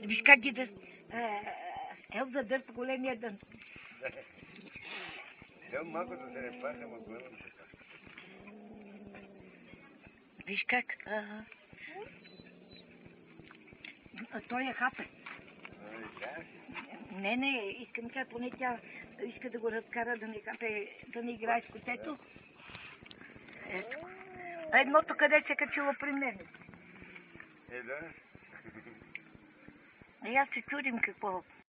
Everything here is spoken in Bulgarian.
Виж как ги да... Елза дърпа големия дън. Малко да се не паха, ма гледам така. Виж как... Той я хапе. Не, искам тя, поне тя иска да го разкара, да не хапе, да не играе с котето. Ето. А едното къде се качило при мен? Да. И аз се чудим какво...